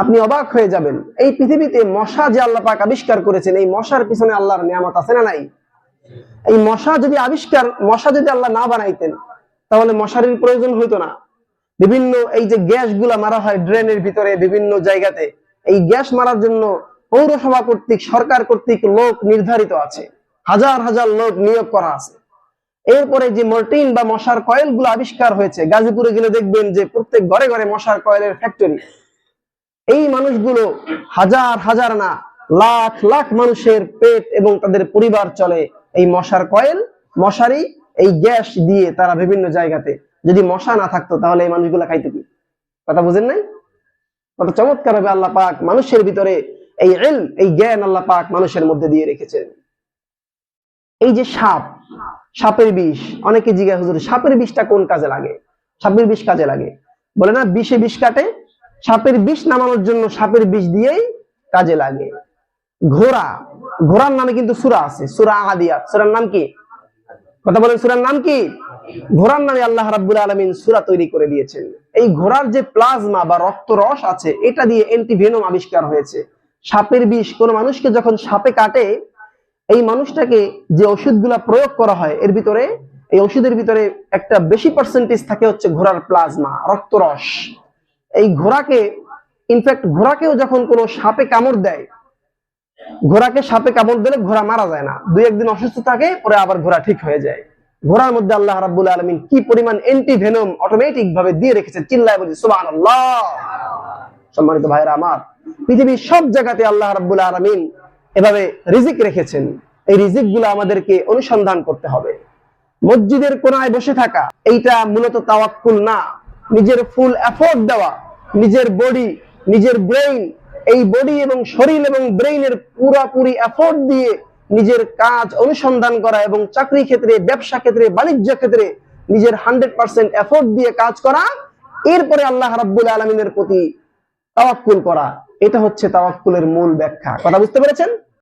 আপনি অবাক হয়ে যাবেন। এই পৃথিবীতে মশা যে আল্লাহ পাক আবিষ্কার করেছেন, এই মশার পিছনে আল্লাহর নিয়ামত আছে না নাই? এই মশা যদি আল্লাহ না বানাইতেন, তাহলে মশারির প্রয়োজন হইতো না। বিভিন্ন এই যে গ্যাস গুলা মারা হয় ড্রেনের ভিতরে বিভিন্ন জায়গাতে, এই গ্যাস মারার জন্য পৌরসভা কর্তৃক, সরকার কর্তৃক লোক নির্ধারিত আছে, হাজার হাজার লোক নিয়োগ করা আছে। এরপরে যে মর্টিন বা মশার কয়েল গুলো আবিষ্কার হয়েছে, গাজীপুরে গেলে দেখবেন যে প্রত্যেক ঘরে ঘরে মশার কয়েলের ফ্যাক্টরি। এই মানুষগুলো হাজার হাজার না লাখ লাখ মানুষের পেট এবং তাদের পরিবার চলে এই মশার কয়েল, মশারি, এই গ্যাস দিয়ে তারা বিভিন্ন জায়গাতে। যদি মশা না থাকতো তাহলে এই মানুষগুলো খাইতে কি? কথা বুঝেন নাই? কত চমৎকার ভাবে আল্লাহ পাক মানুষের ভিতরে এই ইলম, এই জ্ঞান আল্লাহ পাক মানুষের মধ্যে দিয়ে রেখেছেন। এই যে সাপের বিষ, অনেকে জিজ্ঞাসা, হুজুর সাপের বিষটা কোন কাজে লাগে? সাপের বিষ কাজে লাগে, বলে না বিষে বিষ কাটে, সাপের বিষ নামানোর জন্য সাপের বিষ দিয়েই কাজে লাগে। ঘোড়ার নামে কিন্তু সূরা আছে, সূরা আদিয়াত। সূরার নাম কি? কথা বলেন, সূরার নাম কি? ঘোড়ার নামে আল্লাহ রাব্বুল আলামিন সূরা তৈরি করে দিয়েছেন। এই ঘোড়ার যে প্লাজমা বা রক্ত রস আছে, এটা দিয়ে অ্যান্টিভেনম আবিষ্কার হয়েছে। সাপের বিষ কোন মানুষকে যখন সাপে কাটে, এই মানুষটাকে যে ওষুধগুলা প্রয়োগ করা হয়, এর ভিতরে, এই ওষুধের ভিতরে একটা বেশি পার্সেন্টেজ থাকে হচ্ছে ঘোড়ার প্লাজমা, রক্তরস। এই ঘোড়াকে, ইনফ্যাক্ট ঘোড়াকেও যখন কোনো সাপে কামড় দেয়, ঘোড়াকে সাপে কামড় দিলে ঘোড়া মারা যায় না, 2-1 দিন অসুস্থ থাকে, পরে আবার ঘোড়া ঠিক হয়ে যায়। ঘোড়ার মধ্যে আল্লাহ রাব্বুল আলামিন কি পরিমাণ অ্যান্টিভেনম অটোমেটিক ভাবে দিয়ে রেখেছে, চিল্লায় বলি সুবহানাল্লাহ। সম্মানিত ভাইরা আমার, পৃথিবীর সব জায়গাতে আল্লাহ রাব্বুল আলামিন এভাবে রিজিক রেখেছেন। এই রিজিক গুলো আমাদেরকে অনুসন্ধান করতে হবে। মসজিদের কোনায় বসে থাকা, এইটা মূলত তাওয়াক্কুল না। নিজের ফুল এফোর্ট দেওয়া, নিজের বডি, নিজের ব্রেইন, এই বডি এবং শরীর এবং ব্রেইনের পুরোপুরি এফোর্ট দিয়ে নিজের কাজ অনুসন্ধান করা, এবং চাকরি ক্ষেত্রে, ব্যবসা ক্ষেত্রে, বাণিজ্য ক্ষেত্রে নিজের 100% এফোর্ট দিয়ে কাজ করা, এরপরে আল্লাহ রাব্বুল আলামিনের প্রতি তাওয়াক্কুল করা, এটা হচ্ছে তাওয়াক্কুলের মূল ব্যাখ্যা। কথা বুঝতে পেরেছেন?